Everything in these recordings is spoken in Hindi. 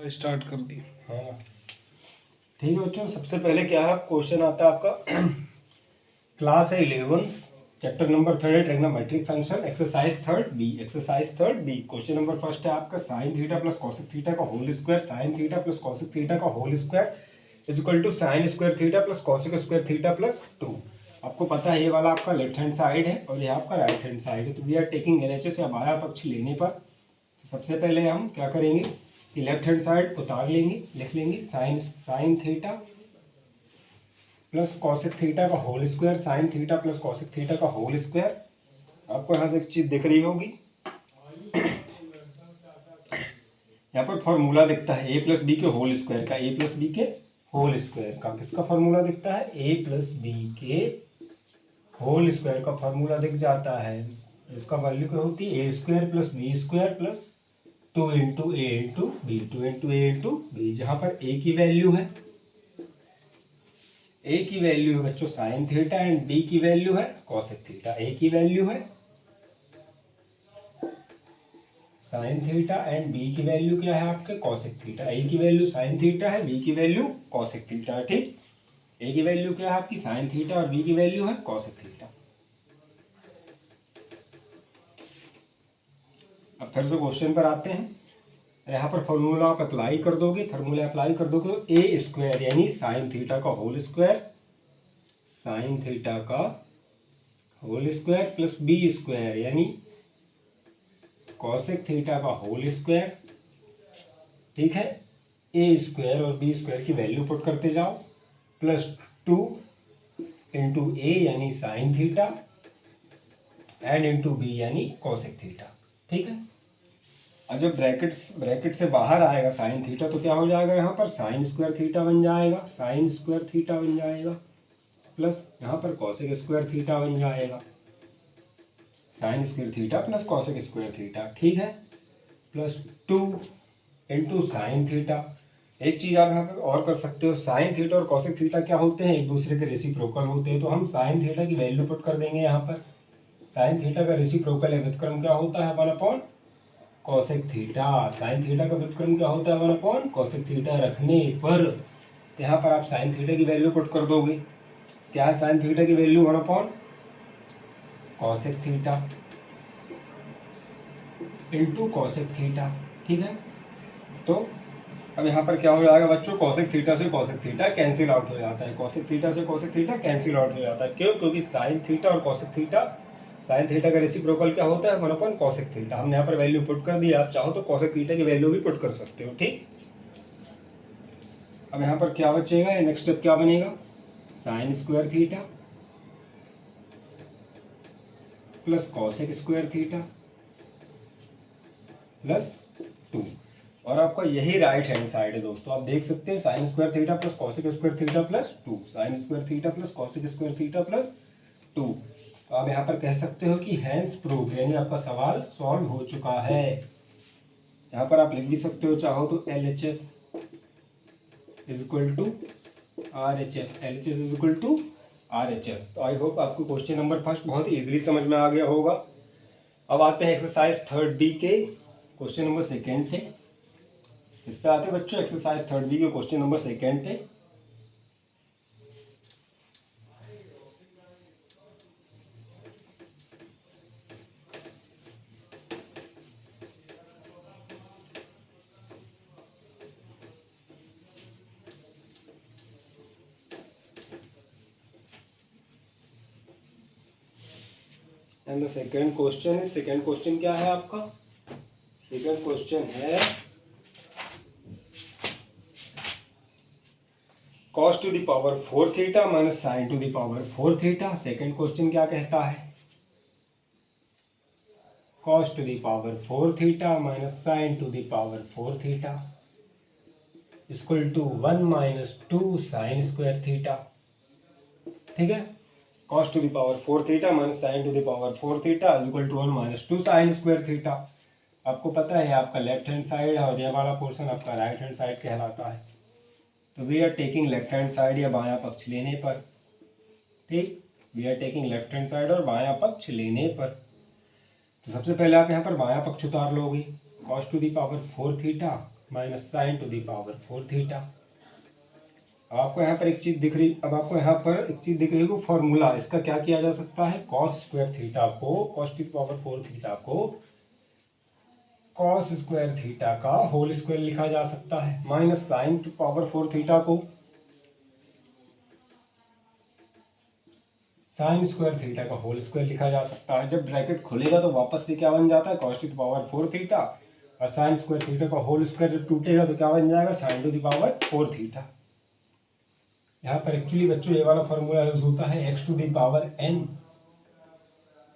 स्टार्ट कर दी। हाँ ठीक है बच्चों, सबसे पहले क्या है क्वेश्चन आता है आपका क्लास है 11 chapter number 3 trigonometric function exercise third B question number first है आपका sine theta plus cosec theta का whole square sine theta plus cosec theta का whole square is equal to sine square theta plus cosec square theta plus 2। आपको पता है ये वाला आपका लेफ्ट हैंड साइड है और ये आपका राइट हैंड साइड है, तो वी आर टेकिंग एलएचएस या बाया पक्ष लेने पर तो सबसे पहले हम क्या करेंगे कि लेफ्ट हैंड साइड उतार लेंगे, लिख लेंगे sine theta plus cosec theta का whole square sine theta plus cosec theta का होल स्क्वायर। आपको यहाँ से एक चीज़ दिख रही होगी, यहाँ पर फॉर्मूला दिखता है ए प्लस बी के होल स्क्वायर का, ए प्लस बी के होल स्क्वायर का किसका फॉर्मूला दिखता है, ए प्लस बी के होल स्क्वायर का फॉर्मूला दिख जाता है, इसका वैल्यू क्या होती है A square plus B square plus 2 into A into B, 2 into A into B, जहाँ पर ए की वैल्यू है, ए की वैल्यू है बच्चों साइन थीटा एंड बी की वैल्यू है कॉसेक थीटा। ए की वैल्यू है साइन थीटा एंड बी की वैल्यू क्या है आपके कॉसेक थीटा। ए की वैल्यू साइन थीटा है, बी की वैल्यू कॉसेक थीटा है, ठीक। ए की वैल्यू क्या है आपकी साइन थीटा और बी की वैल्यू है कॉसेक थीटा। अब फिर से क्वेश्चन पर आते हैं, यहाँ पर फॉर्मूला आप अप्लाई कर दोगे, फार्मूला अप्लाई कर दोगे तो ए स्क्वायर यानी साइन थीटा का होल स्क्वायर, साइन थीटा का whole square plus B square यानी कॉसेक थीटा का होल स्क्वायर, ठीक है। ए स्क्वायर और बी स्क्वायर की वैल्यू पुट करते जाओ, प्लस 2 इंटू ए यानी sine theta and into B यानी कॉसेक थीटा, ठीक है। और जब ब्रैकेट से बाहर आएगा साइन थीटा तो क्या हो जाएगा, यहाँ पर साइन स्क्वायर थीटा बन जाएगा, साइन स्क्वायर थीटा बन जाएगा, प्लस यहाँ पर कॉसेक स्क्वायर थीटा बन जाएगा, sign square theta plus cosec square theta, ठीक है, प्लस 2 इंटू साइन थीटा। एक चीज़ आप यहाँ पर और कर सकते हो, साइन थीटा और कॉसेक थीटा क्या होते हैं, एक दूसरे के रेसिप्रोकल होते हैं, तो हम साइन थीटा की वैल्यू पुट कर देंगे यहाँ पर। साइन थीटा का रेसिप्रोकल है व्युत्क्रम क्या होता है 1/cos थीटा, साइन थीटा का व्युत्क्रम क्या होता है 1/cos थीटा रखने पर यहाँ पर आप साइन थीटा की वैल्यू पुट कर दोगे। क्या है साइन थीटा की value 1/cos theta into cosec theta, ठीक है। तो अब यहाँ पर क्या हो जाएगा बच्चों, कॉसेक थीटा से कॉसेक थीटा कैंसिल आउट हो जाता है, कॉसेक थीटा से कॉसेक थीटा कैंसिल आउट हो जाता है, क्यों, क्योंकि साइन थीटा और कॉसेक थीटा, साइन थीटा का रेसिप्रोकल क्या होता है 1/cos थीटा। हमने यहाँ पर वैल्यू पुट कर दी, आप चाहो तो कॉसेक थीटा की वैल्यू भी पुट कर सकते हो, ठीक। अब यहाँ पर क्या बचेगा, नेक्स्ट स्टेप क्या बनेगा, sign square theta plus cosec square theta plus 2, और आपका यही राइट हैंड साइड है दोस्तों, आप देख सकते हैं sign square theta plus cosec square theta plus 2, sine square theta plus cosec square theta plus 2। तो आप यहाँ पर कह सकते हो कि हैंस प्रूव यानी आपका सवाल सॉल्व हो चुका है। यहाँ पर आप लिख भी सकते हो चाहो तो LHS is equal to RHS, LHS is equal to RHS। तो आई होप आपको क्वेश्चन नंबर फर्स्ट बहुत ही ईजिली समझ में आ गया होगा। अब आते हैं एक्सरसाइज 3D के क्वेश्चन नंबर सेकेंड थे, इस पर आते हैं बच्चों एक्सरसाइज 3D के क्वेश्चन नंबर सेकेंड थे। And the second question is, second question क्या है आपका, सेकेंड क्वेश्चन है cos to the power 4 theta minus sine to the power 4 theta. सेकेंड क्वेश्चन क्या कहता है, cos to the power 4 theta minus sine to the power 4 theta equal to 1 minus 2 sine square theta, ठीक है। cos to the power 4 theta minus sine to the power 4 theta equal to 1 minus 2 sine square theta. आपको पता है आपका लेफ्ट हैंड साइड है और ये वाला पोर्शन आपका राइट हैंड साइड कहलाता है, तो we are taking left hand side या बायां पक्ष लेने पर, ठीक, we are taking left hand side और बायां पक्ष लेने पर। तो सबसे पहले आप यहाँ पर बायां पक्ष उतार लोगे, cos to the power 4 theta minus sine to the power 4 theta. अब आपको यहाँ पर एक चीज़ दिख रही है फॉर्मूला, इसका क्या किया जा सकता है, कॉस स्क्वायर थीटा को, cos to the power 4 theta को कॉस स्क्वायर थीटा का होल स्क्वायर लिखा जा सकता है, minus sine to power 4 theta को साइन स्क्वायर थीटा का होल स्क्वायर लिखा जा सकता है। जब ब्रैकेट खुलेगा तो वापस से क्या बन जाता है, cos to the power 4 theta, और साइन स्क्वायर थीटा का होल स्क्वायर जब टूटेगा तो क्या बन जाएगा, sign to the power 4 theta. यहाँ पर एक्चुअली बच्चों ये वाला फॉर्मूला यूज होता है x to the power n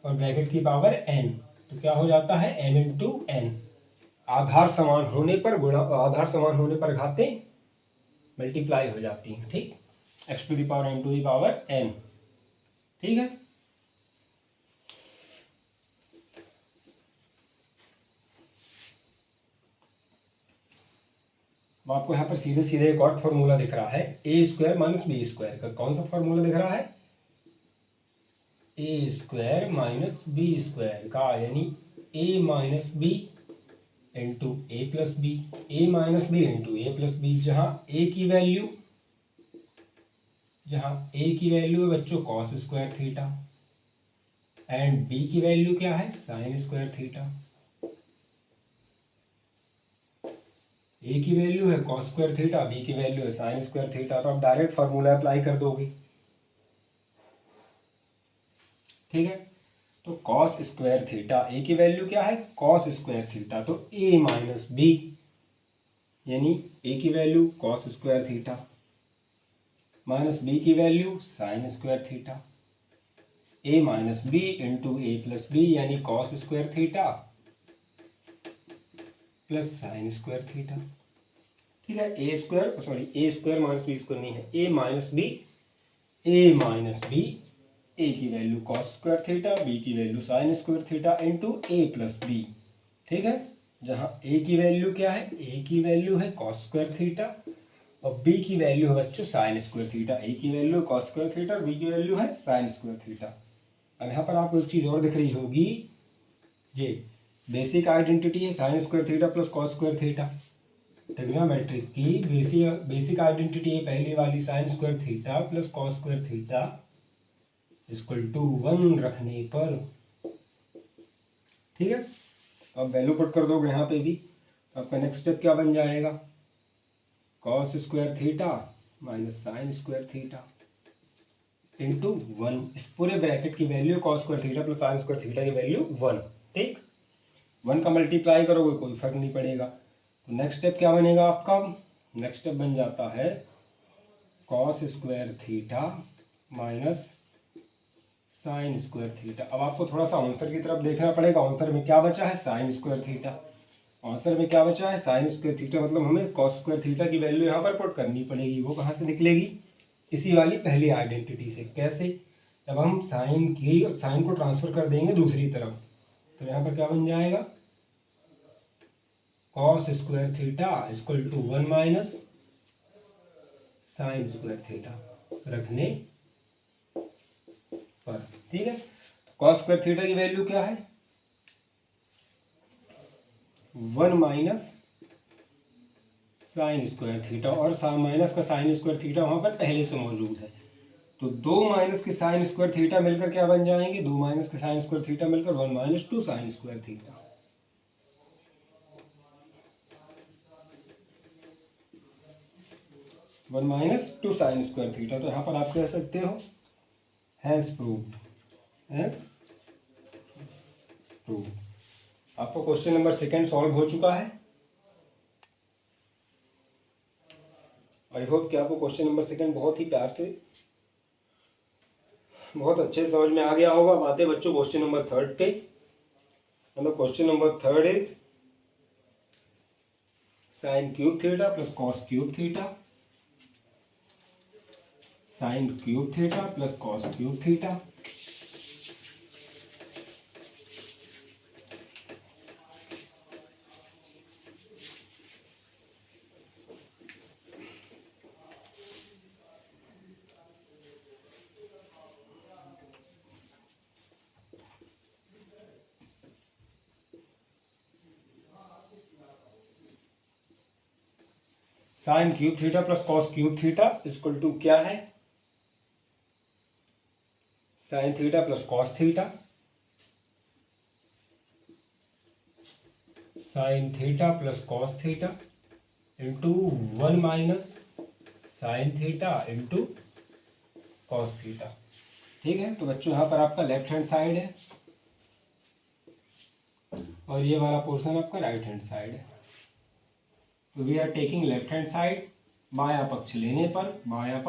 और ब्रैकेट की पावर n, तो क्या हो जाता है n इंटू n। आधार समान होने पर गुणा, आधार समान होने पर घातें मल्टीप्लाई हो जाती हैं, ठीक, x to the power n to the power n, ठीक है। आपको यहाँ पर सीधे सीधे एक और फॉर्मूला दिख रहा है, A square minus B square का। कौन सा फॉर्मूला दिख रहा है, A square minus B square का, यानी A minus B into A plus B, A minus B into A plus B, जहाँ ए की वैल्यू है बच्चों cos square theta and B की वैल्यू क्या है, साइन स्क्वायर थीटा। ए की वैल्यू है कॉस स्क्वायर थीटा, बी की वैल्यू है साइन स्क्वायर थीटा, तो आप डायरेक्ट फार्मूला अप्लाई कर दोगे, ठीक है। तो कॉस स्क्वायर थीटा, ए की वैल्यू क्या है, कॉस स्क्वायर थीटा, तो ए माइनस बी, यानी ए की value cos square theta minus B की value sine square theta, A minus B into A plus B, यानी cos square theta plus sine square theta, ठीक है। A square minus B square नहीं है, ए माइनस बी, ए की value cos square theta, B की value sine square theta into A plus B, ठीक है। जहाँ ए की वैल्यू क्या है, ए की वैल्यू है कॉस स्क्वायर थीटा और बी की वैल्यू है बच्चों साइन स्क्वायर थीटा। ए की वैल्यू कॉस स्क्वायर थीटा और बी की वैल्यू है साइन स्क्वायर थीटा। अब यहाँ पर आपको एक चीज़ और दिख रही होगी, ये बेसिक आइडेंटिटी है sine square theta plus cos square theta. Trigonometric की बेसिक आइडेंटिटी है पहली वाली, sine square theta plus cos square theta equal to 1 रखने पर, ठीक है। अब वैल्यू पुट कर दोगे यहाँ पे भी, आपका नेक्स्ट स्टेप क्या बन जाएगा, cos square theta minus sine square theta into 1। इस पूरे ब्रैकेट की value cos square theta plus sine square theta की वैल्यू 1, ठीक। 1 का मल्टीप्लाई करोगे कोई फर्क नहीं पड़ेगा। तो नेक्स्ट स्टेप क्या बनेगा आपका, नेक्स्ट स्टेप बन जाता है cos square theta minus sine square theta. अब आपको थोड़ा सा आंसर की तरफ देखना पड़ेगा, आंसर में क्या बचा है, साइन स्क्वायर थीटा। आंसर में क्या बचा है, साइन स्क्वायर थीटा, मतलब हमें कॉस स्क्वायर थीटा की वैल्यू यहाँ पर पुट करनी पड़ेगी। वो कहाँ से निकलेगी, इसी वाली पहली आइडेंटिटी से। कैसे, जब हम साइन को ट्रांसफर कर देंगे दूसरी तरफ, तो यहाँ पर क्या बन जाएगा, cos square theta equal to 1 minus sine square theta रखने पर, ठीक है। कॉस स्क्वायर थीटा की वैल्यू क्या है, 1 माइनस साइन स्क्वायर थीटा, और माइनस का साइन स्क्वायर थीटा वहां पर पहले से मौजूद है। तो 2 माइनस के साइन स्क्वायर थीटा मिलकर क्या बन जाएंगे, 2 माइनस के साइन स्क्वायर थीटा मिलकर 1 minus 2 sine square theta. 1 minus 2 sine square theta. तो यहाँ पर आप कह सकते हो हैज प्रूव्ड, आपको क्वेश्चन नंबर 2 सॉल्व हो चुका है। आई होप कि आपको क्वेश्चन नंबर 2 बहुत ही प्यार से, बहुत अच्छे से समझ में आ गया होगा। अब आते हैं बच्चों क्वेश्चन नंबर 3 पे। मतलब question number 3 is sine cube theta plus cos cube theta, sine cube theta plus cos cube theta. Sine cube theta plus cos cube theta equal to क्या है, sine theta plus cos theta, sine theta plus cos theta into 1 minus sine theta into cos theta. ठीक है, तो बच्चों यहाँ पर आपका लेफ्ट हैंड साइड है और ये वाला पोर्शन आपका राइट हैंड साइड है। तो we are taking left hand side, बायां पक्ष लेने पर, बायां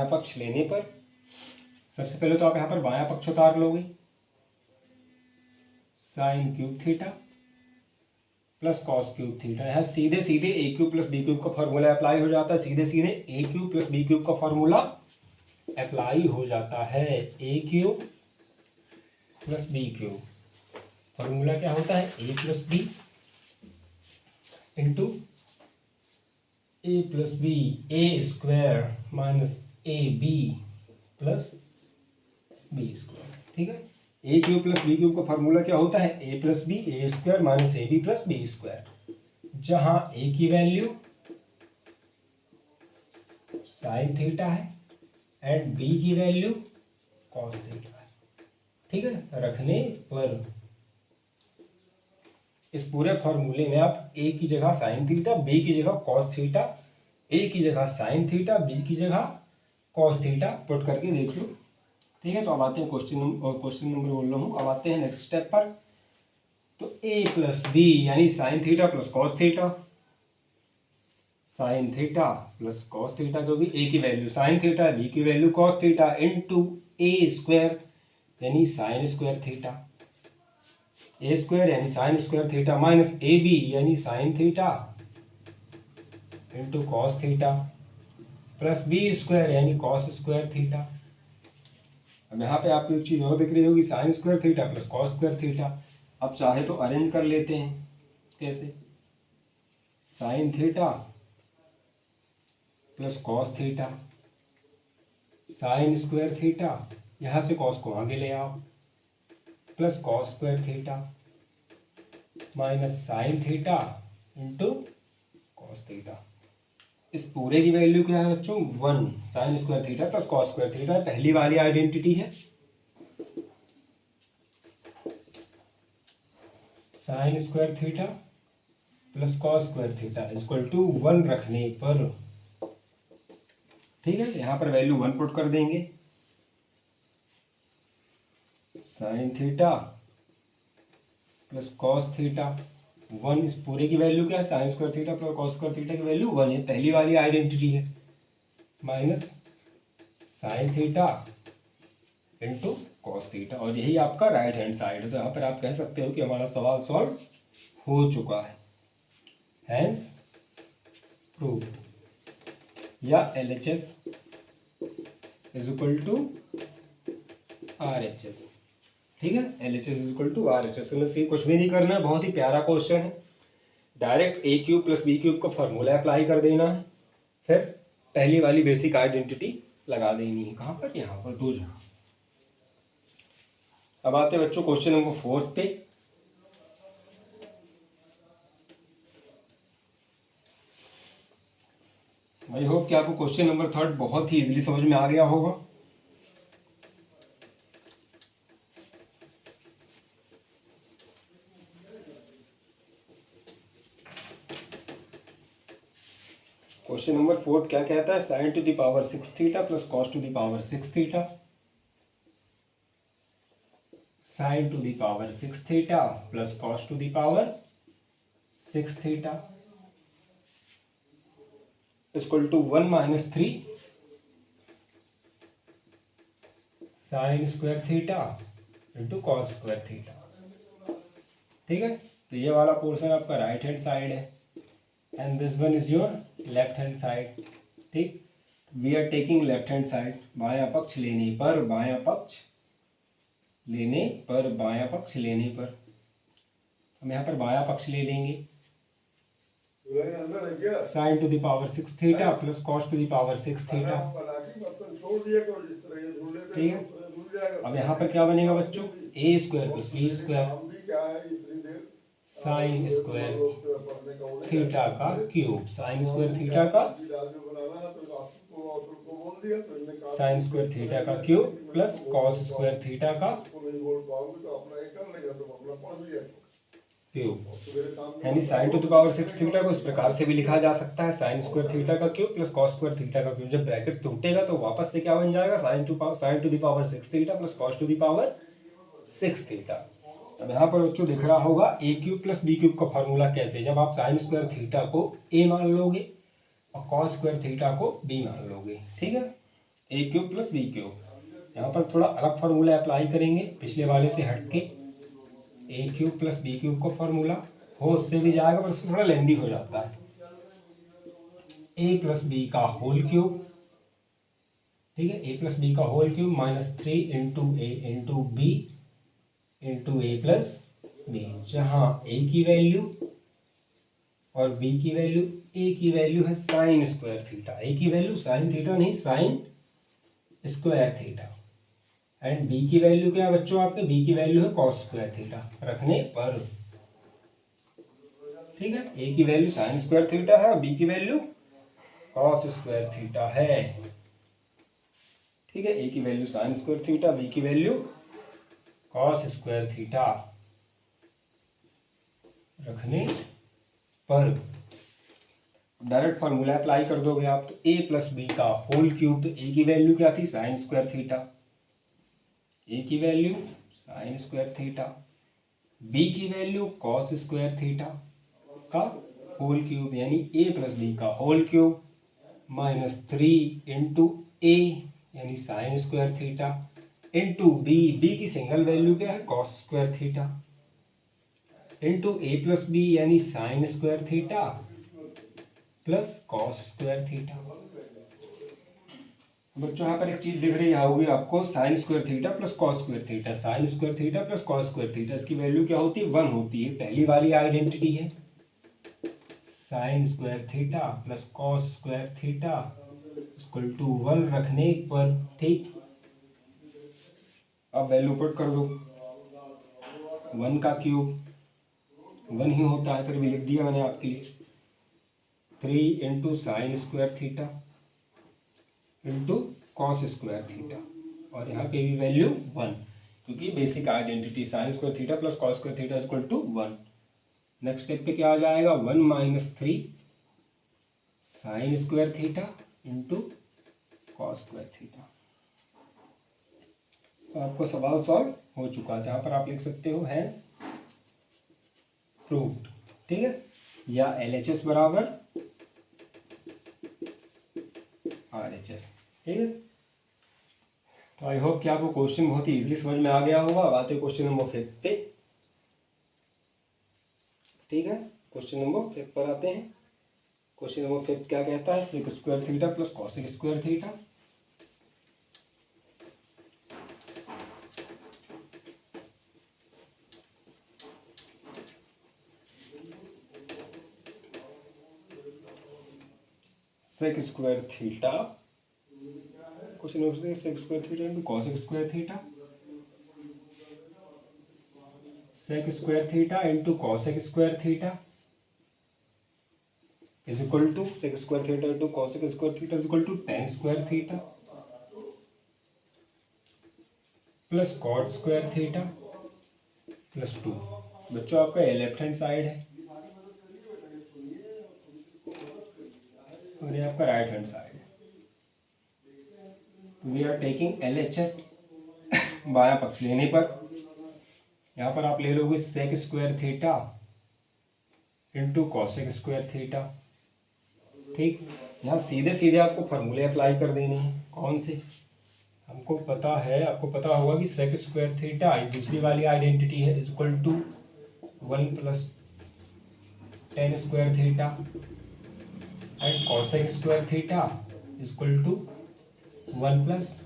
पक्ष लेने पर सबसे पहले तो आप यहाँ पर बायां पक्ष उतार लोगे, sine cube theta plus cos cube theta. यहाँ सीधे सीधे A cube plus B cube का फॉर्मूला अप्लाई हो जाता है, सीधे सीधे A cube plus B cube का फॉर्मूला अप्लाई हो जाता है। A cube plus B cube formula क्या होता है, A plus B into A plus B, A square minus A B plus B square. ठीक है, A cube plus B cube का फॉर्मूला क्या होता है, A plus B, A square minus A B plus B square, जहां ए की वैल्यू साइन थीटा है एंड बी की वैल्यू कॉस थीटा है। ठीक है, रखने पर इस पूरे फॉर्मूले में आप ए की जगह साइन थीटा, बी की जगह कॉस थीटा, ए की जगह साइन थीटा, बी की जगह कॉस थीटा पुट करके देख लो। ठीक है, तो अब आते हैं क्वेश्चन नंबर बोल रहा हूँ। अब आते हैं नेक्स्ट स्टेप पर। तो ए प्लस बी यानी sine theta plus cos theta, sine theta plus cos theta, क्योंकि ए की वैल्यू साइन थीटा, बी की value cos theta, into A square यानी sine square theta, A square यानी sine square theta minus A B यानी sine theta into cos theta plus B square यानी कॉस स्क्वायर थीटा। अब यहाँ पे आपको एक चीज़ और दिख रही होगी, sign square theta plus cos square theta. अब चाहे तो अरेंज कर लेते हैं, कैसे, sign theta plus cos theta, sign square theta, यहाँ से कॉस को आगे ले आओ, plus cos square theta minus sine theta into cos theta. इस पूरे की वैल्यू क्या है बच्चों, 1 sign square theta plus cos square theta, पहली वाली आइडेंटिटी है। Sine square theta plus cos square theta equal to 1 रखने पर, ठीक है, यहाँ पर वैल्यू 1 पुट कर देंगे। Sign theta plus cos theta 1, इस पूरे की वैल्यू क्या है, sine square theta plus cos square theta की वैल्यू 1 है, पहली वाली आइडेंटिटी है, minus sine theta into cos theta, और यही आपका राइट हैंड साइड है। तो यहाँ पर आप कह सकते हो कि हमारा सवाल सॉल्व हो चुका है, हैंस प्रूव, या LHS is equal to RHS। ठीक है, LHS is equal to RHS। में से कुछ भी नहीं करना है, बहुत ही प्यारा क्वेश्चन है। डायरेक्ट ए क्यूब प्लस बी क्यूब का फॉर्मूला अप्लाई कर देना है, फिर पहली वाली बेसिक आइडेंटिटी लगा देनी है। कहाँ पर, यहाँ पर, 2 जगह। अब आते हैं बच्चों क्वेश्चन नंबर 4 पे। आई होप कि आपको क्वेश्चन नंबर 3 बहुत ही इजीली समझ में आ गया होगा। क्वेश्चन नंबर 4 क्या कहता है, sine to the power 6 theta plus cos to the power 6 theta, sine to the power 6 theta plus cos to the power 6 theta equal to 1 minus 3 sine square theta into cos square theta. ठीक है, तो ये वाला पोर्शन आपका राइट हैंड साइड है and this one is your left hand side. ठीक, we are taking left hand side, बायां पक्ष लेने पर, बायां पक्ष लेने पर, बायां पक्ष लेने पर हम यहाँ पर बायां पक्ष ले लेंगे। Sine to the power 6 theta plus cos to the power 6 theta. ठीक है, अब यहाँ पर क्या बनेगा बच्चों, A square plus B square sine square theta का क्यूब, साइन स्क्वायर थीटा का साइन स्क्वायर थीटा का cube plus cos square theta का क्यूब, यानी sine to the power 6 theta को इस प्रकार से भी लिखा जा सकता है, साइन स्क्वायर थीटा का cube plus cos square theta का क्यूब। जब ब्रैकेट टूटेगा तो वापस से क्या बन जाएगा, sign to the power 6 theta plus cos to the power 6 theta. अब यहाँ पर बच्चों दिख रहा होगा ए क्यूब प्लस बी क्यूब का फॉर्मूला कैसे, जब आप साइन स्क्वायर थीटा को ए मान लोगे और कॉस स्क्वायर थीटा को बी मान लोगे, ठीक है, A cube plus B cube. यहाँ पर थोड़ा अलग फार्मूला अप्लाई करेंगे पिछले वाले से हटके, ए क्यूब प्लस बी क्यूब का फॉर्मूला हो उससे भी जाएगा पर उससे थोड़ा लेंदी हो जाता है, ए प्लस बी का होल क्यूब, ठीक है, ए प्लस बी का whole cube minus 3 into A into B into A plus B, जहाँ ए की वैल्यू और बी की वैल्यू, ए की वैल्यू है साइन स्क्वायर थीटा, ए की वैल्यू साइन थीटा नहीं sine square theta, and B की वैल्यू क्या है बच्चों आपके, बी की वैल्यू है कॉस स्क्वायर थीटा रखने पर, ठीक है, ए की वैल्यू साइन स्क्वायर थीटा है और बी की वैल्यू कॉस स्क्वायर थीटा है, ठीक है, ए की value sine square theta, B की वैल्यू कॉस स्क्वायर थीटा रखने पर डायरेक्ट फार्मूला अप्लाई कर दोगे आप, तो ए प्लस बी का होल क्यूब, तो ए की वैल्यू क्या थी साइन स्क्वायर थीटा, ए की value sine square theta, B की वैल्यू कॉस स्क्वायर थीटा का होल क्यूब, यानी ए प्लस बी का whole cube minus 3 into A यानी sine square theta into B, B की सिंगल वैल्यू क्या है cos square theta, into A plus B यानी sine square theta plus cos square theta. बच्चों यहाँ पर एक चीज दिख रही होगी आपको, sine square theta plus cos square theta, sign square theta plus cos square theta, इसकी वैल्यू क्या होती है 1 होती है, पहली वाली आइडेंटिटी है, sine square theta plus cos square theta equal to 1 रखने पर, ठीक, अब वैल्यू पुट कर दो, 1 का क्यूब 1 ही होता है, फिर भी लिख दिया मैंने आपके लिए, 3 into sine square theta into cos square theta, और यहाँ पे भी वैल्यू 1 क्योंकि basic identity sine square theta plus cos square theta equal to 1। Next step पे क्या आ जाएगा 1 minus 3 sine square theta into cos square theta. तो आपको सवाल सॉल्व हो चुका है, यहाँ पर आप लिख सकते हो हैंस प्रूव्ड, ठीक है, या LHS बराबर RHS, ठीक है। तो आई होप कि आपको क्वेश्चन बहुत ही इजीली समझ में आ गया होगा। अब आते हैं क्वेश्चन नंबर 5 पे, ठीक है, क्वेश्चन नंबर 5 पर आते हैं। क्वेश्चन नंबर 5 क्या कहता है, sec square theta plus cosec square theta, sec square theta, question number sec square theta into cosec square theta, sec square theta into cosec square theta is equal to sec square theta into cosec square theta is equal to tan square theta plus cot square theta plus 2। बच्चों आपका ये लेफ्ट हैंड साइड है और ये आपका राइट हैंड साइड है। वी आर टेकिंग LHS बायां पक्ष लेने पर यहाँ पर आप ले लोगे sec square theta into cosec square theta, ठीक, यहाँ सीधे सीधे आपको फॉर्मूले अप्लाई कर देने हैं, कौन से, हमको पता है, आपको पता होगा कि सेक स्क्वायर थीटा दूसरी वाली आइडेंटिटी है is equal to 1 plus tan square theta and cosec square theta is equal to 1 plus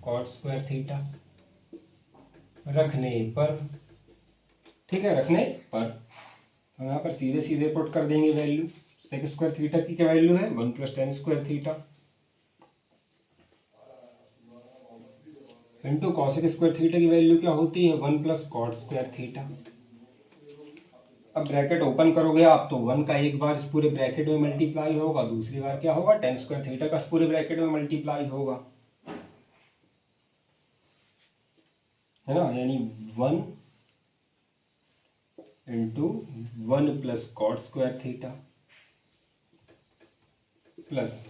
cot square theta रखने पर, ठीक है, रखने पर तो यहाँ पर सीधे सीधे पुट कर देंगे वैल्यू, सेक स्क्वायर थीटा की क्या वैल्यू है 1 plus tan square theta into cosec square theta की वैल्यू क्या होती है 1 प्लस कॉट स्क्वायर थीटा अब ब्रैकेट ओपन करोगे आप तो 1 का एक बार इस पूरे ब्रैकेट में मल्टीप्लाई होगा, दूसरी बार क्या होगा tan स्क्वायर थीटा का इस पूरे ब्रैकेट में मल्टीप्लाई होगा, है ना। यानी 1 into 1 plus cot square theta plus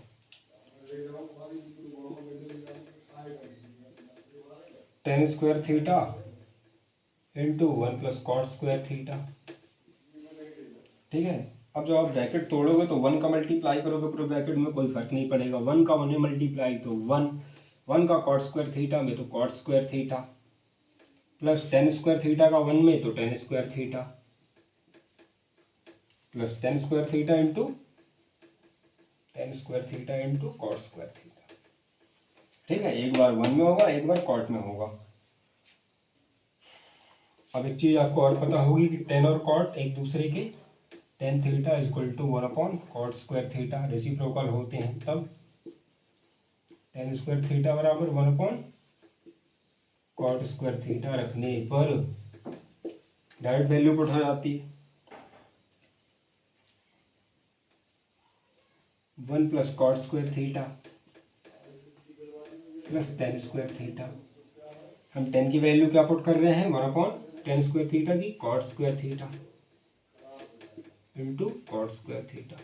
tan square theta into 1 plus cot square theta. ठीक है। अब जब आप ब्रैकेट तोड़ोगे तो 1 का मल्टीप्लाई करोगे पूरे ब्रैकेट में, कोई फर्क नहीं पड़ेगा। 1 का 1 में मल्टीप्लाई तो 1 का कॉट स्क्वायर थीटा में तो cot square theta plus tan square theta का 1 में तो tan square theta plus tan square theta into cot square theta. ठीक है, एक बार 1 में होगा, एक बार कॉट में होगा। अब एक चीज़ आपको और पता होगी कि tan और कॉट एक दूसरे के tan theta is equal to 1 upon cot square theta reciprocal होते हैं, तब tan स्क्वायर थीटा बराबर 1 अपॉन कॉट स्क्वायर थीटा रखने पर डायरेक्ट वैल्यू पुट हो जाती है। 1 plus cot square theta plus tan square theta. हम tan की वैल्यू क्या पुट कर रहे हैं, 1 अपॉन tan स्क्वायर थीटा की cot square theta into cot square theta.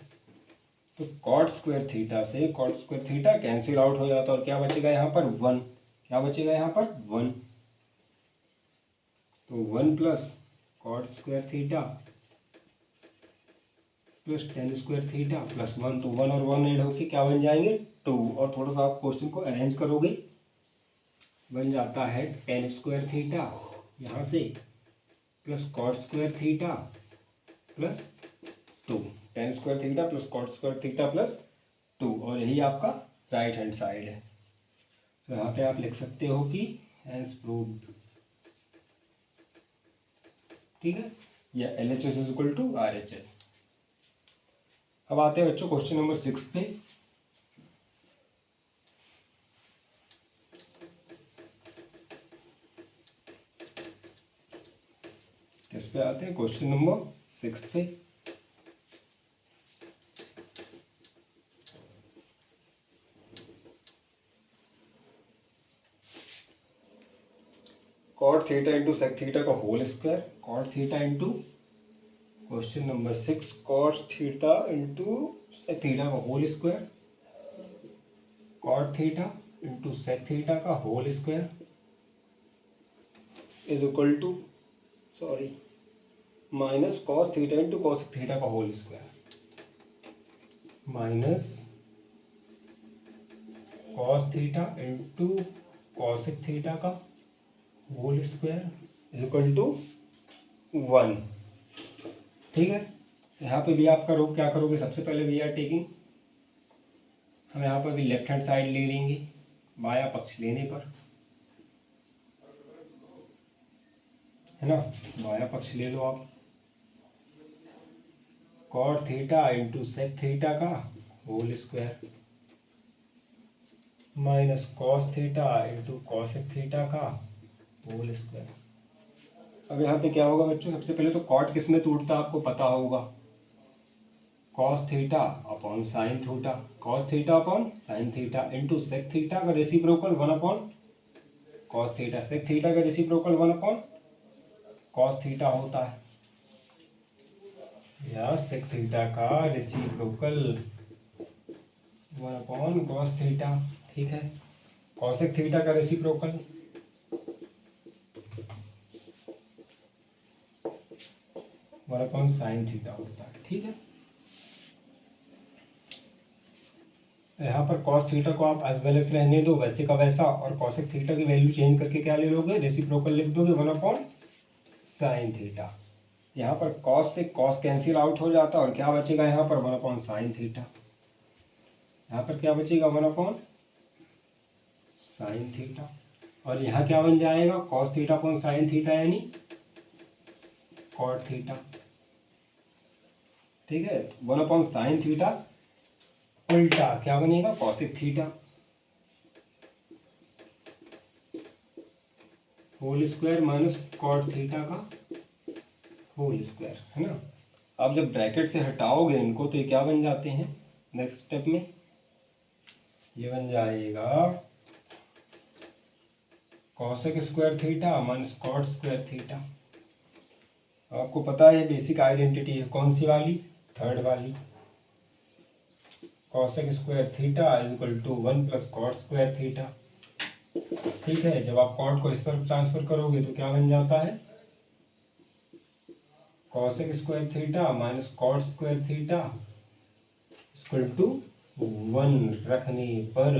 तो कॉट स्क्वायर थीटा से cot square theta cancel out हो जाता है और क्या बचेगा यहाँ पर 1, क्या बचेगा यहाँ पर 1। तो 1 plus cot square theta plus tan square theta plus 1, तो 1 और 1 ऐड होके क्या बन जाएंगे 2। और थोड़ा सा आप क्वेश्चन को अरेंज करोगे, बन जाता है tan स्क्वायर थीटा यहाँ से plus cot square theta plus 2, tan square theta plus cot square theta plus 2, और यही आपका राइट हैंड साइड है। तो यहाँ पे आप लिख सकते हो कि हैंस प्रूव्ड। ठीक है, या LHS is equal to RHS। अब आते हैं बच्चों क्वेश्चन नंबर 6 पे। किस पे आते हैं, क्वेश्चन नंबर 6 पे। Cot theta into sec theta का whole square, cot theta into question number 6 cot theta into sec theta का whole square, cot theta into sec theta का whole square is equal to minus cos theta into cosec theta का whole square, minus cos theta into cosec theta का whole square is equal to 1। ठीक है, यहाँ पे भी आप करो, क्या करोगे, सबसे पहले वी आर टेकिंग, हम यहाँ पर भी लेफ्ट हैंड साइड ले लेंगे बाया पक्ष लेने पर, है ना। बाया पक्ष ले लो आप, cot theta into sec theta का whole square minus cos theta into cosec theta का होल स्क्वायर। अब यहाँ पे क्या होगा बच्चों, सबसे पहले तो कॉट किस में टूटता आपको पता होगा, cos theta upon sine theta, cos theta upon sine theta into sec theta का reciprocal 1 upon cos theta, sec theta का रेसिप्रोकल 1 अपॉन कॉस थीटा होता है, या सेक थीटा का रेसिप्रोकल 1 अपॉन कॉस थीटा। ठीक है, कॉसेक थीटा का रेसिप्रोकल 1 अपॉन साइन थीटा होता है। ठीक है, यहाँ पर कॉस थीटा को आप एज वेल एज रहने दो वैसे का वैसा, और कॉसेक थीटा की वैल्यू चेंज करके क्या ले लोगे, रेसिप्रोकल लिख दोगे 1 अपॉन साइन थीटा। यहाँ पर कॉस से कॉस कैंसिल आउट हो जाता है और क्या बचेगा यहाँ पर 1 अपॉन साइन थीटा। यहाँ पर क्या बचेगा 1 अपॉन साइन थीटा, और यहाँ क्या बन जाएगा cos theta upon sine theta यानी कॉट थीटा। ठीक है, 1 अपॉन साइन थीटा उल्टा क्या बनेगा cosec theta whole square minus cot theta का होल स्क्वायर, है ना। अब जब ब्रैकेट से हटाओगे इनको तो ये क्या बन जाते हैं नेक्स्ट स्टेप में, ये बन जाएगा cosec square theta minus cot square theta. आपको पता है बेसिक आइडेंटिटी है कौन सी वाली, थर्ड वाली, cosec square theta is equal to 1 plus cot square theta. ठीक है, जब आप कॉट को इस तरफ ट्रांसफर करोगे तो क्या बन जाता है, cosec square theta minus cot square theta equal to 1 रखने पर।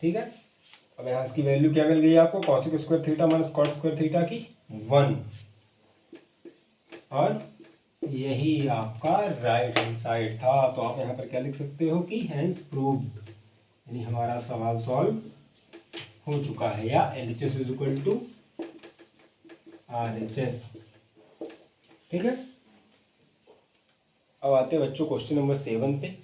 ठीक है, अब यहाँ इसकी वैल्यू क्या मिल गई आपको, cosec square theta minus cot square theta की 1, और यही आपका राइट हैंड साइड था। तो आप यहाँ पर क्या लिख सकते हो कि हैंस प्रूव्ड, यानी हमारा सवाल सॉल्व हो चुका है, या LHS is equal to RHS। ठीक है, अब आते हैं बच्चों क्वेश्चन नंबर 7 पे।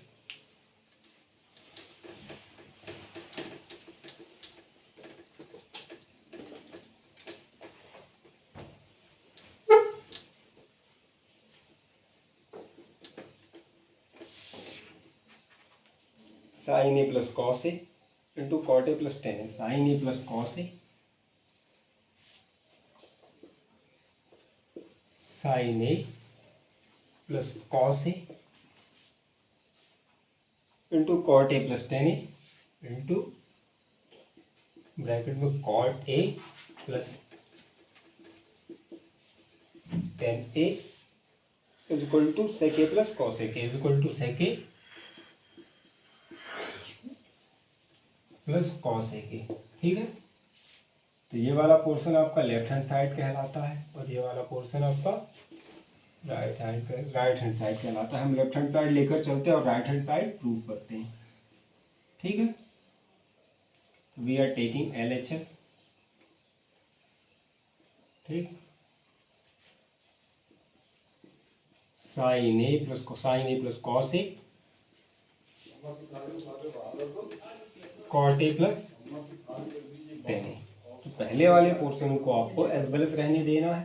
Sine A plus cos A into cot A plus tan A, sine A plus cos A, sine A plus cos A into cot A plus tan A into bracket में cot A plus tan A is equal to sec A plus cos A के is equal to sec A plus cos A के। ठीक है, तो ये वाला पोर्शन आपका लेफ्ट हैंड साइड कहलाता है और ये वाला पोर्शन आपका राइट हैंड साइड कहलाता है। हम लेफ्ट हैंड साइड लेकर चलते हैं और राइट हैंड साइड प्रूव करते हैं। ठीक है, वी आर टेकिंग LHS। ठीक, sine A plus cos A, cot A plus tan A. तो पहले वाले पोर्शन को आपको एज वेल एज रहने देना है,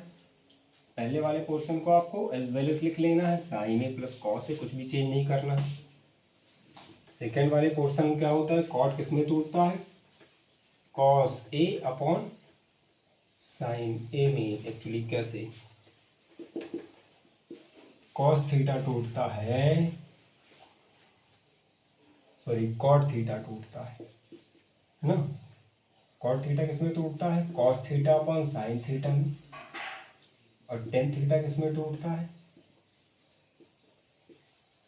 पहले वाले पोर्शन को आपको एज वेल एज लिख लेना है, साइन ए प्लस कॉस ए, कुछ भी चेंज नहीं करना है। सेकेंड वाले पोर्शन में क्या होता है, कॉट किस में टूटता है, कॉस ए अपॉन साइन ए में। एक्चुअली कैसे, कॉस थीटा टूटता है, सॉरी कॉट थीटा टूटता है ना। कॉट थीटा किस में टूटता है, cos theta upon sine theta में, और टेन थीटा किस में टूटता है,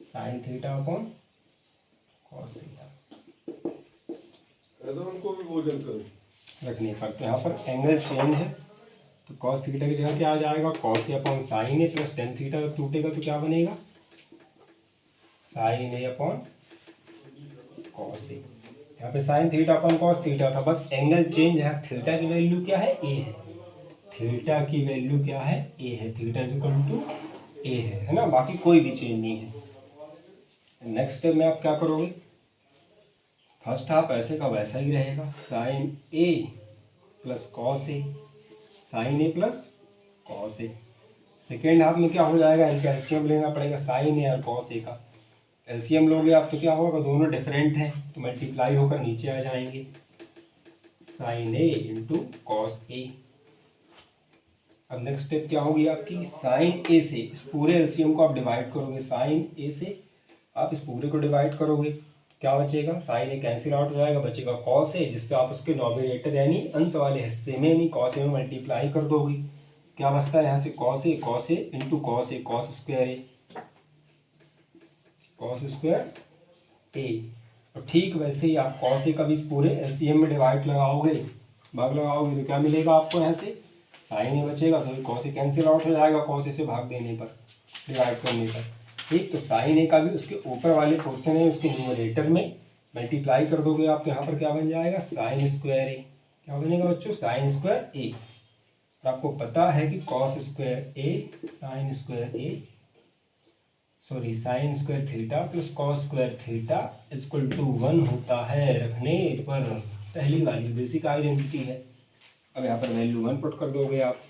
sine theta upon cos theta. उनको भी भोजन करो रखने पर तो यहाँ पर एंगल चेंज है, तो कॉस थीटा की जगह क्या आ जाएगा, cos A upon sine A plus tan theta जब टूटेगा तो क्या बनेगा, sign A upon cos A. यहाँ पे sine theta upon cos theta था, बस एंगल चेंज है। थीटा की वैल्यू क्या है, ए है, थीटा की वैल्यू क्या है, ए है, थीटा इज इक्वल टू ए है ना, बाकी कोई भी चेंज नहीं है। नेक्स्ट स्टेप में आप क्या करोगे, फर्स्ट हाफ ऐसे का वैसा ही रहेगा, sign A plus cos A, sine A plus cos A. Second half में क्या हो जाएगा, इनका एलसीएम लेना पड़ेगा, साइन ए और कॉस ए का एलसीएम लोगे आप तो क्या होगा, दोनों डिफरेंट हैं तो मल्टीप्लाई होकर नीचे आ जाएंगे, साइन ए इंटू कॉस ए। अब नेक्स्ट स्टेप क्या होगी आपकी, साइन ए से इस पूरे एलसीएम को आप डिवाइड करोगे, साइन ए से आप इस पूरे को डिवाइड करोगे, क्या बचेगा, साइन ए कैंसिल आउट हो जाएगा, बचेगा कॉस ए, जिससे आप उसके नॉमिनेटर यानी अंश वाले हिस्से में यानी कॉस ए में मल्टीप्लाई कर दोगे। क्या बचता है यहाँ से, cos A into cos A, cos square A, cos square ए। और ठीक वैसे ही आप कॉस ए का भी इस पूरे एलसीएम में डिवाइड लगाओगे, भाग लगाओगे तो क्या मिलेगा आपको, यहाँ से साइन ए बचेगा तो कॉस ए कैंसिल आउट हो जाएगा कॉस ए से भाग देने पर, डिवाइड करने पर। ठीक, तो साइन ए का भी उसके ऊपर वाले पोर्शन है उसके न्यूमरेटर में मल्टीप्लाई कर दोगे आप, तो यहाँ पर क्या बन जाएगा, साइन स्क्वायर ए। क्या बनेगा बच्चों, साइन स्क्वायर ए। और आपको पता है कि cos square A sine square A, sorry sine square theta plus cos square theta equal to 1 होता है, रखने पर। पहली वाली बेसिक आइडेंटिटी है। अब यहाँ पर वैल्यू 1 पुट कर दोगे आप,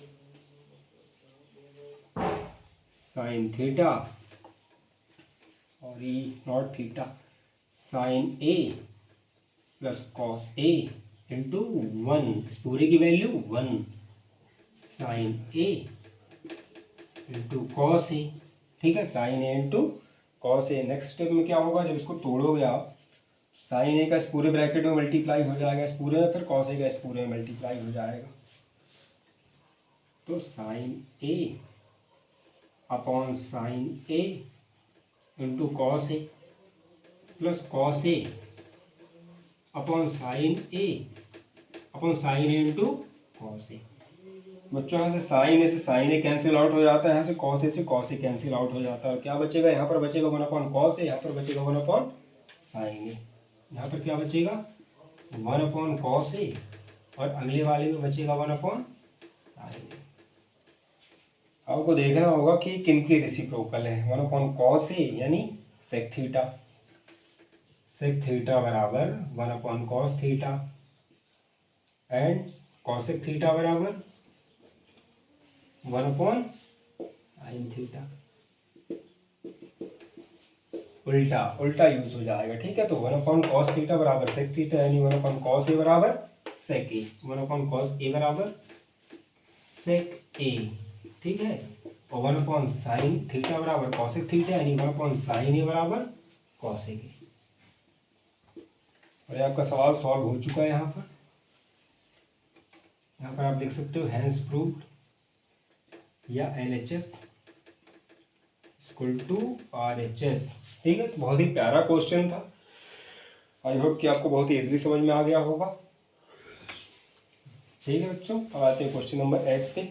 sine theta, sorry not theta, sine A plus cos A into 1, इस पूरे की value 1 sine A into cos A. ठीक है, sine A into cos A. Next step में क्या होगा, जब इसको तोड़ोगे आप, साइन ए का इस पूरे ब्रैकेट में मल्टीप्लाई हो जाएगा इस पूरे में, फिर कॉस ए का इस पूरे में मल्टीप्लाई हो जाएगा। तो sign A upon sine A into cos A plus cos A upon sine A upon sine A into cos ए। बच्चों यहाँ से साइन ए कैंसिल आउट हो जाता है, यहाँ से कॉस ए कैंसिल आउट हो जाता है, और क्या बचेगा, यहाँ पर बचेगा 1 अपॉन कॉस ए, यहाँ पर बचेगा 1 अपॉन साइन ए। यहाँ पर क्या बचेगा 1 अपॉन कॉस ए, और अगले वाले में बचेगा 1 अपॉन साइन ए। आपको देखना होगा कि किन की रेसिप्रोकल है। 1 अपॉन कॉस ए यानी सेक थीटा, सेक थीटा बराबर 1 upon cos theta, and cosec theta बराबर 1 अपॉन साइन थीटा। उल्टा यूज हो जाएगा। ठीक है, तो 1 अपॉन कॉस थीटा बराबर सेक थीटा यानी 1 अपॉन कॉस ए बराबर सेक ए, 1 अपॉन कॉस ए बराबर सेक ए। ठीक है, और 1 अपॉन साइन थीटा बराबर कॉसेक थीटा यानी 1 अपॉन साइन ए बराबर कॉसेक ए। और ये आपका सवाल सॉल्व हो चुका है। यहाँ पर आप लिख सकते हो हैंस प्रूव्ड या LHS इक्वल टू RHS। ठीक है, तो बहुत ही प्यारा क्वेश्चन था। आई होप कि आपको बहुत ही इजीली समझ में आ गया होगा। ठीक है बच्चों, अब आते हैं क्वेश्चन नंबर 8 पे।